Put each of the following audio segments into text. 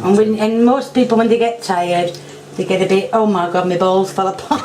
And most people, when they get tired, they get a bit, oh my god, my balls fell apart.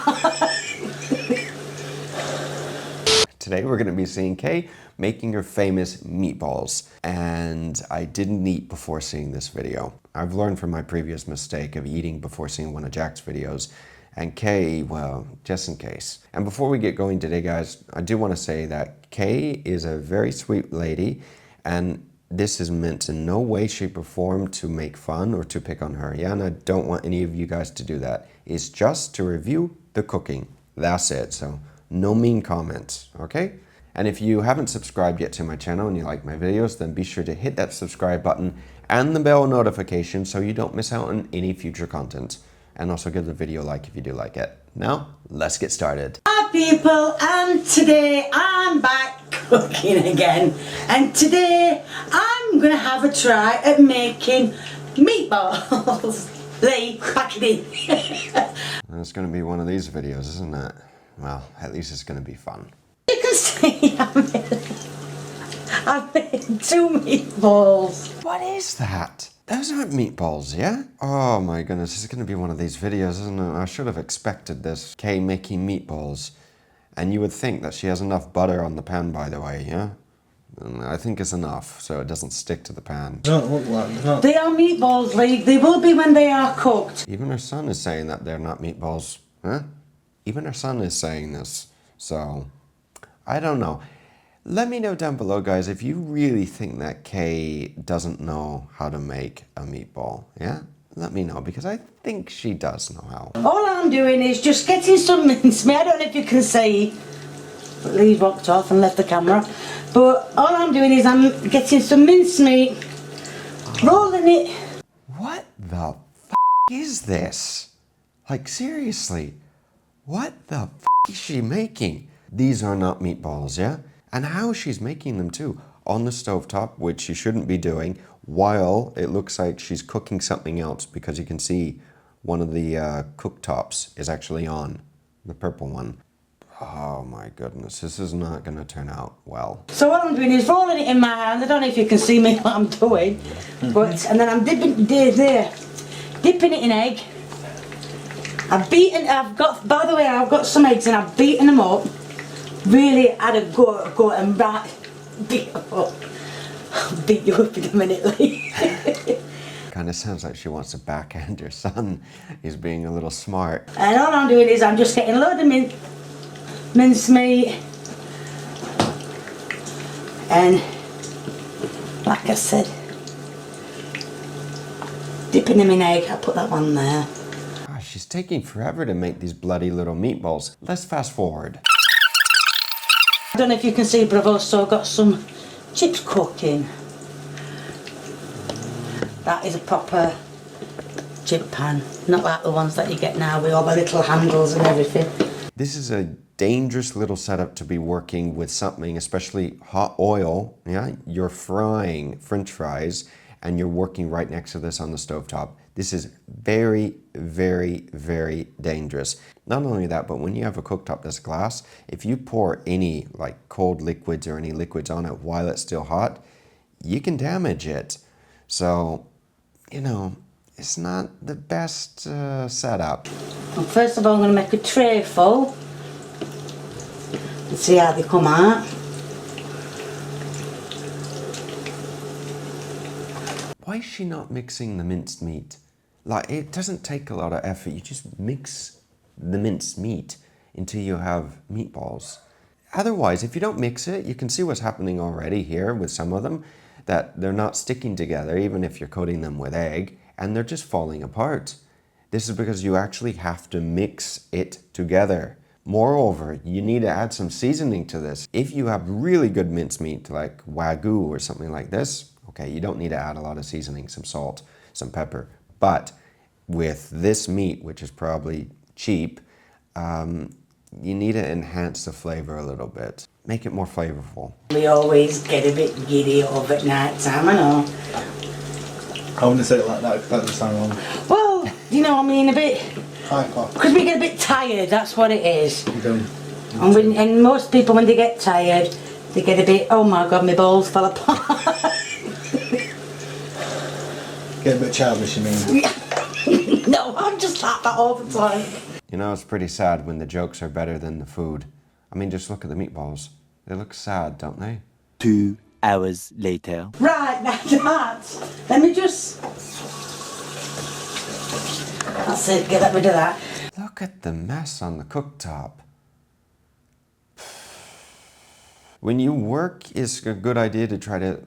Today we're going to be seeing Kay making her famous meatballs. And I didn't eat before seeing this video. I've learned from my previous mistake of eating before seeing one of Jack's videos. And Kay, well, just in case. And before we get going today, guys, I do want to say that Kay is a very sweet lady, and this is meant in no way, shape, or form to make fun or to pick on her. Yeah, and I don't want any of you guys to do that. It's just to review the cooking. That's it. So no mean comments, okay? And if you haven't subscribed yet to my channel and you like my videos, then be sure to hit that subscribe button and the bell notification so you don't miss out on any future content. And also give the video a like if you do like it. Now, let's get started. Hi people, and today I'm back cooking again. And today I'm going to have a try at making meatballs. Lee, back it in. It's going to be one of these videos, isn't it? Well, at least it's going to be fun. You can see I've made 2 meatballs. What is that? Those aren't meatballs, yeah? Oh my goodness, this is going to be one of these videos, isn't it? I should have expected this. Kay making meatballs. And you would think that she has enough butter on the pan, by the way, yeah? And I think it's enough, so it doesn't stick to the pan. They don't look like that. They are meatballs, Lee. They will be when they are cooked. Even her son is saying that they're not meatballs, huh? Even her son is saying this, so I don't know. Let me know down below, guys, if you really think that Kay doesn't know how to make a meatball, yeah? Let me know, because I think she does know how. All I'm doing is just getting some mincemeat. I don't know if you can see, but Lee walked off and left the camera. But all I'm doing is I'm getting some mincemeat, rolling it. What the f is this? Like, seriously, what the f is she making? These are not meatballs, yeah? And how she's making them too, on the stovetop, which she shouldn't be doing, while it looks like she's cooking something else, because you can see one of the cooktops is actually on, the purple one. Oh my goodness, this is not going to turn out well. So what I'm doing is rolling it in my hand. I don't know if you can see me what I'm doing, but and then I'm dipping it in egg. I've got, by the way, I've got some eggs and I've beaten them up. Really had a go and beat you up. Beat you up in a minute, Lee. Kind of sounds like she wants to backhand her son. He's being a little smart. And all I'm doing is I'm just getting a load of mincemeat. And, like I said, dipping them in egg. I put that one there. Gosh, she's taking forever to make these bloody little meatballs. Let's fast forward. I don't know if you can see, but I've also got some chips cooking. That is a proper chip pan, not like the ones that you get now with all the little handles and everything. This is a dangerous little setup to be working with something, especially hot oil. Yeah, you're frying French fries and you're working right next to this on the stovetop. This is very, very, very dangerous. Not only that, but when you have a cooktop that's glass, if you pour any like cold liquids or any liquids on it while it's still hot, you can damage it. So, you know, it's not the best setup. Well, first of all, I'm going to make a tray full and see how they come out. Why is she not mixing the minced meat? Like, it doesn't take a lot of effort. You just mix the minced meat until you have meatballs. Otherwise, if you don't mix it, you can see what's happening already here with some of them, that they're not sticking together, even if you're coating them with egg, and they're just falling apart. This is because you actually have to mix it together. Moreover, you need to add some seasoning to this. If you have really good mincemeat, like Wagyu or something like this, okay, you don't need to add a lot of seasoning, some salt, some pepper. But with this meat, which is probably cheap, you need to enhance the flavor a little bit. Make it more flavorful. We always get a bit giddy over at night time, I know. I wouldn't say it like that, that doesn't sound wrong. Well, you know, I mean, a bit, Hyper. because we get a bit tired, that's what it is. You don't. And most people, when they get tired, they get a bit, oh my god, my balls fell apart. Get a bit childish, you mean? No, I'm just like that all the time. You know, it's pretty sad when the jokes are better than the food. I mean, just look at the meatballs. They look sad, don't they? 2 hours later. Right, now that. Let me just... That's it, get rid of that. Look at the mess on the cooktop. When you work, it's a good idea to try to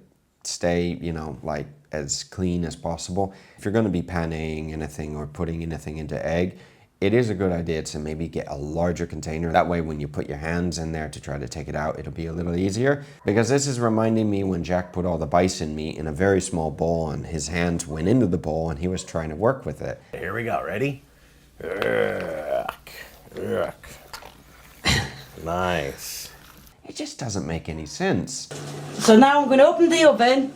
stay, you know, like as clean as possible. If you're going to be paneing anything or putting anything into egg, it is a good idea to maybe get a larger container. That way when you put your hands in there to try to take it out, it'll be a little easier. Because this is reminding me when Jack put all the bison meat in a very small bowl and his hands went into the bowl and he was trying to work with it. Here we go, ready? Ugh. Ugh. Nice. It just doesn't make any sense. So now I'm going to open the oven.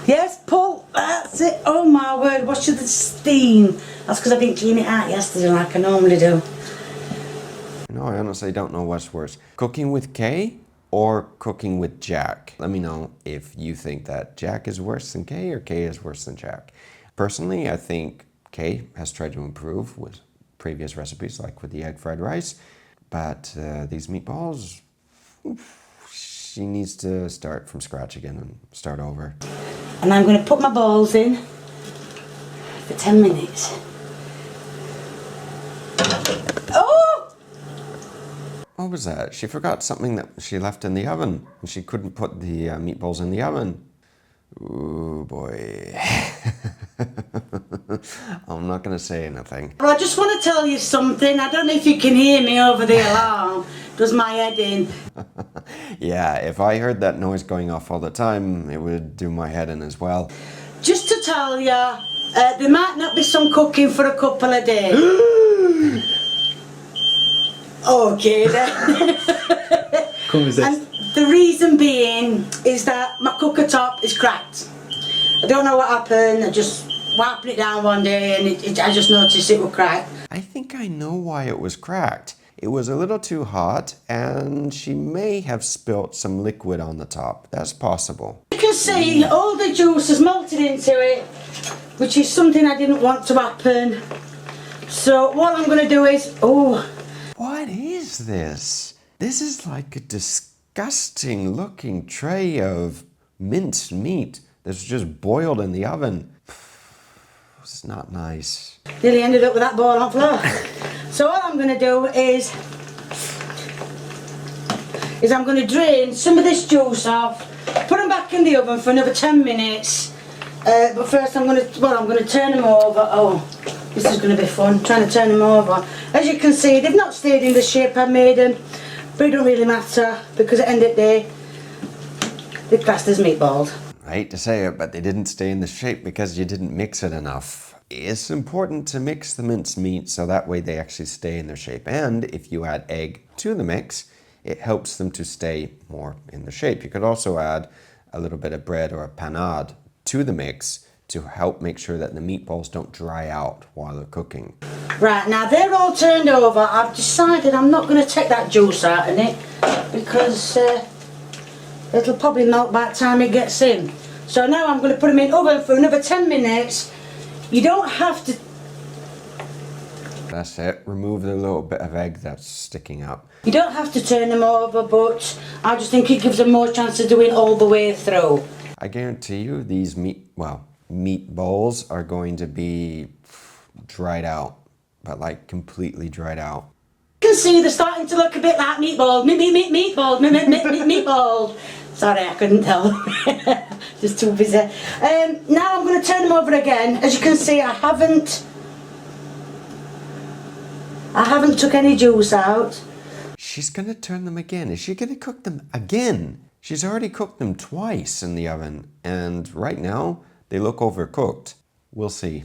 Yes, pull. That's it. Oh my word, what should the steam? That's because I didn't clean it out yesterday like I normally do. No, I honestly don't know what's worse. Cooking with Kay or cooking with Jack? Let me know if you think that Jack is worse than Kay or Kay is worse than Jack. Personally, I think Kay has tried to improve with previous recipes, like with the egg fried rice. But these meatballs, she needs to start from scratch again and start over. And I'm going to put my balls in for 10 minutes. Oh! What was that? She forgot something that she left in the oven and she couldn't put the meatballs in the oven. Ooh, boy. I'm not going to say anything. Well, I just want to tell you something. I don't know if you can hear me over the alarm. Does my head in? Yeah, if I heard that noise going off all the time, it would do my head in as well. Just to tell you, there might not be some cooking for a couple of days. Okay then. Conversation. And the reason being is that my cooker top is cracked. I don't know what happened. I just wiped it down one day and I just noticed it was cracked. I think I know why it was cracked. It was a little too hot and she may have spilt some liquid on the top. That's possible. You can see all the juice has melted into it, which is something I didn't want to happen. So what I'm going to do is, What is this? This is like a disgusting looking tray of minced meat that's just boiled in the oven. It's not nice. nearly ended up with that ball on floor. So what I'm going to do is I'm going to drain some of this juice off, put them back in the oven for another 10 minutes. But first I'm going to turn them over. Oh, this is going to be fun, trying to turn them over. As you can see, they've not stayed in the shape I made them, but it don't really matter because at the end of the day, they're classed as meatballs. I hate to say it, but they didn't stay in the shape because you didn't mix it enough. It's important to mix the minced meat so that way they actually stay in their shape. And if you add egg to the mix, it helps them to stay more in the shape. You could also add a little bit of bread or a panade to the mix to help make sure that the meatballs don't dry out while they're cooking. Right, now they're all turned over. I've decided I'm not going to take that juice out of it because it'll probably melt by the time it gets in. So now I'm going to put them in the oven for another 10 minutes. You don't have to... That's it. Remove the little bit of egg that's sticking up. You don't have to turn them over, but I just think it gives them more chance of doing all the way through. I guarantee you these meatballs are going to be dried out, but like completely dried out. You can see they're starting to look a bit like meatballs. Meatballs. Sorry, I couldn't tell. Just too busy. Now I'm going to turn them over again. As you can see, I haven't took any juice out. She's going to turn them again. Is she going to cook them again? She's already cooked them twice in the oven, and right now they look overcooked. We'll see.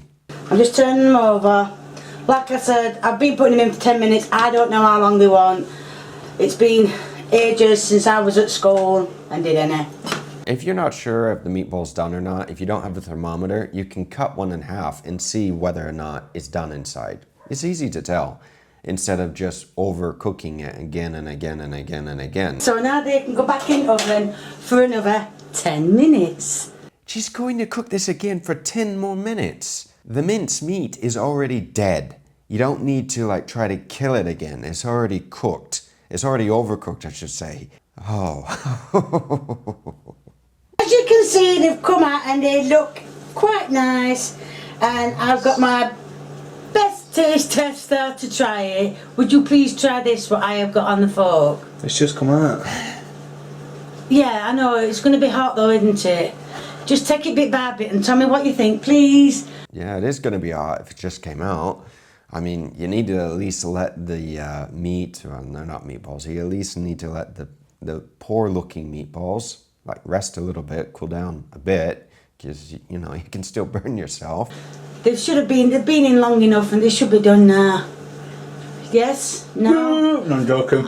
I'm just turning them over. Like I said, I've been putting them in for 10 minutes. I don't know how long they want. It's been ages since I was at school and did any. If you're not sure if the meatball's done or not, if you don't have a thermometer, you can cut one in half and see whether or not it's done inside. It's easy to tell, instead of just overcooking it again and again and again and again. So now they can go back in the oven for another 10 minutes. She's going to cook this again for 10 more minutes. The minced meat is already dead. You don't need to like try to kill it again. It's already cooked. It's already overcooked, I should say. Oh. As you can see, they've come out and they look quite nice. And I've got my best taste tester to try it. Would you please try this, what I have got on the fork? It's just come out. Yeah, I know, it's going to be hot though, isn't it? Just take it bit by bit and tell me what you think, please. Yeah, it is going to be hot if it just came out. I mean, you need to at least let the meat, well, no, not meatballs, you at least need to let the poor looking meatballs like rest a little bit, cool down a bit, because, you know, you can still burn yourself. They've been in long enough and they should be done now. Yes? No? No, I'm joking.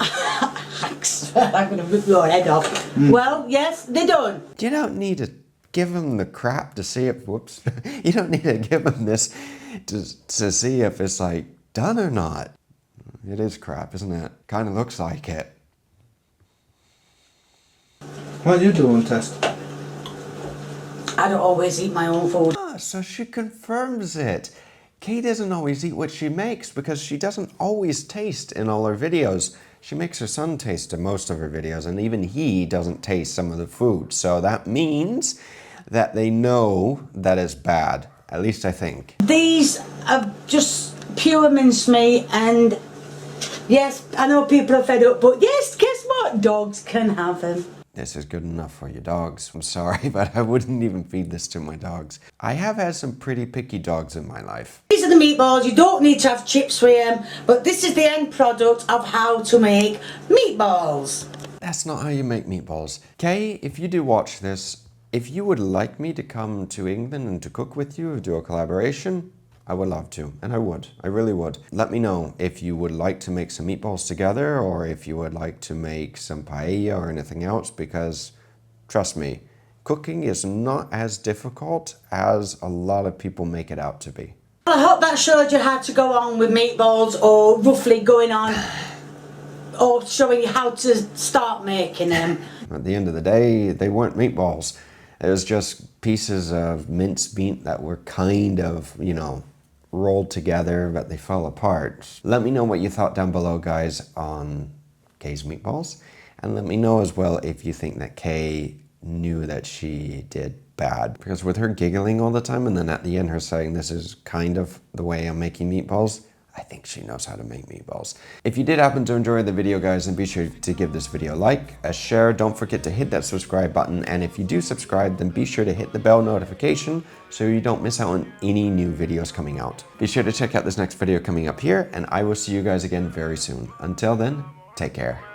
I'm going to rip your head off. Well, yes, they're done. You don't need to give them the crap to see if, whoops, you don't need to give them this to see if it's like done or not. It is crap, isn't it? Kind of looks like it. What are you doing, Test? I don't always eat my own food. Ah, so she confirms it. Kay doesn't always eat what she makes because she doesn't always taste in all her videos. She makes her son taste in most of her videos, and even he doesn't taste some of the food. So that means that they know that it's bad. At least I think. These are just pure mincemeat, and yes, I know people are fed up, but yes, guess what? Dogs can have them. This is good enough for your dogs. I'm sorry, but I wouldn't even feed this to my dogs. I have had some pretty picky dogs in my life. These are the meatballs. You don't need to have chips with them, but this is the end product of how to make meatballs. That's not how you make meatballs. Kay, if you do watch this, if you would like me to come to England and to cook with you, do a collaboration, I would love to, and I would. I really would. Let me know if you would like to make some meatballs together, or if you would like to make some paella or anything else, because trust me, cooking is not as difficult as a lot of people make it out to be. Well, I hope that showed you how to go on with meatballs, or roughly going on, or showing you how to start making them. At the end of the day, they weren't meatballs. It was just pieces of minced meat that were kind of, you know, rolled together, but they fell apart. Let me know what you thought down below, guys, on Kay's meatballs. And let me know as well if you think that Kay knew that she did bad. Because with her giggling all the time and then at the end her saying this is kind of the way I'm making meatballs, I think she knows how to make meatballs. If you did happen to enjoy the video, guys, then be sure to give this video a like, a share. Don't forget to hit that subscribe button. And if you do subscribe, then be sure to hit the bell notification so you don't miss out on any new videos coming out. Be sure to check out this next video coming up here, and I will see you guys again very soon. Until then, take care.